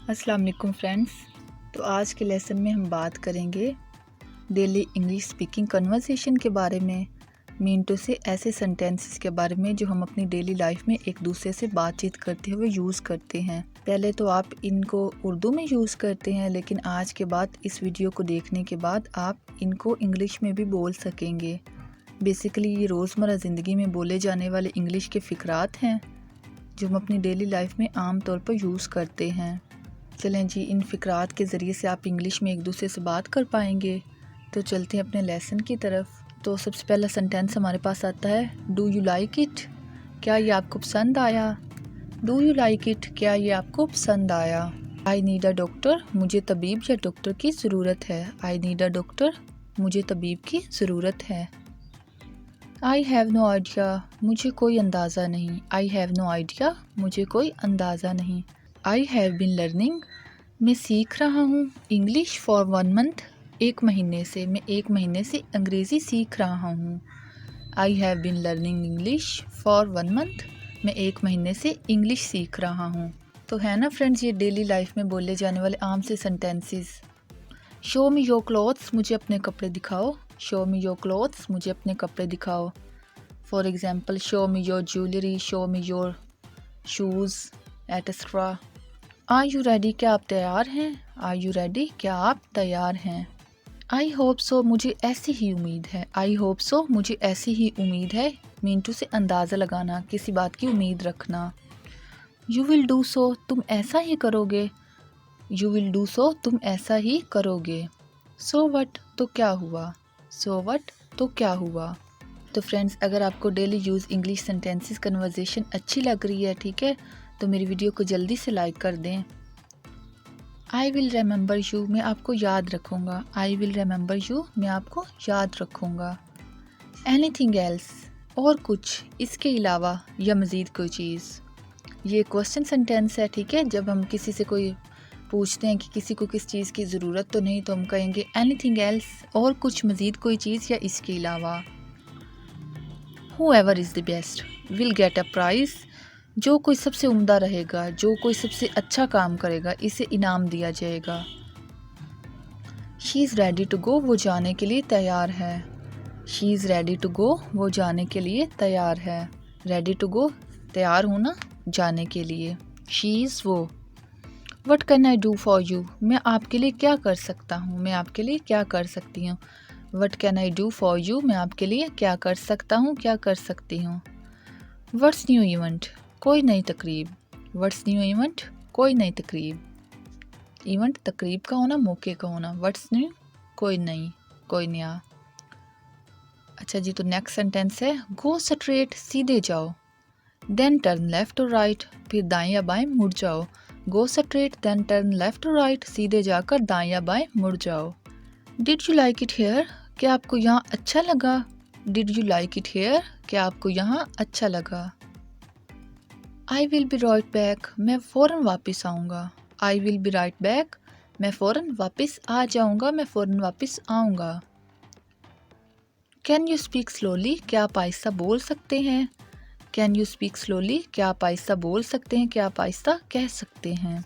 अस्सलाम वालेकुम फ्रेंड्स। तो आज के लेसन में हम बात करेंगे डेली इंग्लिश स्पीकिंग कन्वर्सेशन के बारे में, मिनटों से ऐसे सेंटेंसेस के बारे में जो हम अपनी डेली लाइफ में एक दूसरे से बातचीत करते हुए यूज़ करते हैं। पहले तो आप इनको उर्दू में यूज़ करते हैं, लेकिन आज के बाद इस वीडियो को देखने के बाद आप इनको इंग्लिश में भी बोल सकेंगे। बेसिकली ये रोज़मर्रा ज़िंदगी में बोले जाने वाले इंग्लिश के फ़िक्रात हैं जो हम अपनी डेली लाइफ में आम तौर पर यूज़ करते हैं। चलें जी, इन फ़िक्रात के ज़रिए से आप इंग्लिश में एक दूसरे से बात कर पाएंगे। तो चलते हैं अपने लेसन की तरफ। तो सबसे पहला सेंटेंस हमारे पास आता है, डू यू लाइक इट? क्या ये आपको पसंद आया? Do you like it? क्या ये आपको पसंद आया? आई नीड अ डॉक्टर, मुझे तबीब या डॉक्टर की ज़रूरत है। आई नीड अ डॉक्टर, मुझे तबीब की ज़रूरत है। आई हैव नो आइडिया, मुझे कोई अंदाज़ा नहीं। आई हैव नो आइडिया, मुझे कोई अंदाज़ा नहीं। आई हैव बिन लर्निंग, मैं सीख रहा हूँ इंग्लिश फॉर 1 मंथ, एक महीने से। मैं एक महीने से अंग्रेज़ी सीख रहा हूँ। I have been learning English for 1 month, मैं एक महीने से इंग्लिश सीख रहा हूँ। तो है ना फ्रेंड्स, ये डेली लाइफ में बोले जाने वाले आम से sentences. Show me your clothes, मुझे अपने कपड़े दिखाओ। शो मी योर क्लॉथ्स, मुझे अपने कपड़े दिखाओ। For example, show me your jewellery, show me your shoes etcetera. Are you ready, क्या आप तैयार हैं? आर यू रेडी, क्या आप तैयार हैं? आई होप सो, मुझे ऐसी ही उम्मीद है। आई होप सो, मुझे ऐसी ही उम्मीद है। मीन टू से अंदाज़ा लगाना, किसी बात की उम्मीद रखना। यू विल डू सो, तुम ऐसा ही करोगे। यू विल डू सो, तुम ऐसा ही करोगे। सो वट, तो क्या हुआ। सो वट, तो क्या हुआ। तो फ्रेंड्स, अगर आपको daily use English sentences conversation अच्छी लग रही है, ठीक है, तो मेरी वीडियो को जल्दी से लाइक कर दें। आई विल रिमेंबर यू, मैं आपको याद रखूँगा। आई विल रिमेंबर यू, मैं आपको याद रखूँगा। एनीथिंग एल्स, और कुछ, इसके अलावा या मज़ीद कोई चीज़। ये क्वेश्चन सेंटेंस है, ठीक है। जब हम किसी से कोई पूछते हैं कि किसी को किस चीज़ की ज़रूरत तो नहीं, तो हम कहेंगे एनीथिंग एल्स, और कुछ, मज़ीद कोई चीज़ या इसके अलावा। Whoever is the best will get a prize, जो कोई सबसे उम्दा रहेगा, जो कोई सबसे अच्छा काम करेगा, इसे इनाम दिया जाएगा। She is ready to go, वो जाने के लिए तैयार है। She is ready to go, वो जाने के लिए तैयार है। Ready to go, तैयार होना, जाने के लिए। She is वो। What can I do for you, मैं आपके लिए क्या कर सकता हूँ? मैं आपके लिए क्या कर सकती हूँ? What can I do for you, मैं आपके लिए क्या कर सकता हूँ, क्या कर सकती हूँ? What's new event, कोई नई तकरीब। What's new event, कोई नई तकरीब। इवेंट तकरीब का होना, मौके का होना। What's new, कोई नई, कोई नया। अच्छा जी, तो नेक्स्ट सेंटेंस है, गो स्ट्रेट, सीधे जाओ। देन टर्न लेफ्ट और राइट, फिर दाएं या बाएं मुड़ जाओ। Go straight, then turn left और राइट, सीधे जाकर दाएं या बाएं मुड़ जाओ। Did you like it here, क्या आपको यहाँ अच्छा लगा। Did you like it here, क्या आपको यहाँ अच्छा लगा। I will be right back, मैं फ़ौरन वापस आऊँगा। I will be right back, मैं फ़ौरन वापस आ जाऊँगा, मैं फ़ौरन वापस आऊँगा। कैन यू स्पीक स्लोली, क्या आप आहिस्ता बोल सकते हैं। कैन यू स्पीक स्लोली, क्या आप आहिस्ता बोल सकते हैं, क्या आप आहिस्ता कह सकते हैं।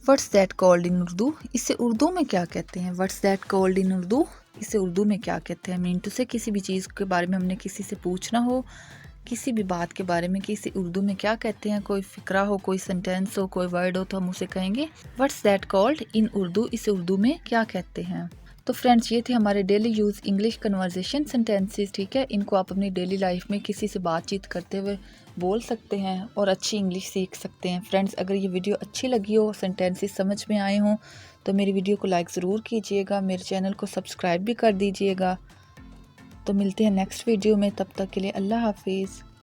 What's that called in Urdu, इसे उर्दू में क्या कहते हैं। What's that called in Urdu, इसे उर्दू में क्या कहते हैं। मीन टू से किसी भी चीज़ के बारे में हमने किसी से पूछना हो, किसी भी बात के बारे में, कि इसे उर्दू में क्या कहते हैं। कोई फ़िक्रा हो, कोई सेंटेंस हो, कोई वर्ड हो, तो हम उसे कहेंगे what's that called in Urdu, इसे उर्दू में क्या कहते हैं। तो फ्रेंड्स, ये थे हमारे daily use English conversation sentences, ठीक है। इनको आप अपनी डेली लाइफ में किसी से बातचीत करते हुए बोल सकते हैं और अच्छी इंग्लिश सीख सकते हैं। फ्रेंड्स, अगर ये वीडियो अच्छी लगी हो, सेंटेंसेस समझ में आए हों, तो मेरी वीडियो को लाइक ज़रूर कीजिएगा, मेरे चैनल को सब्सक्राइब भी कर दीजिएगा। तो मिलते हैं नेक्स्ट वीडियो में, तब तक के लिए अल्लाह हाफिज़।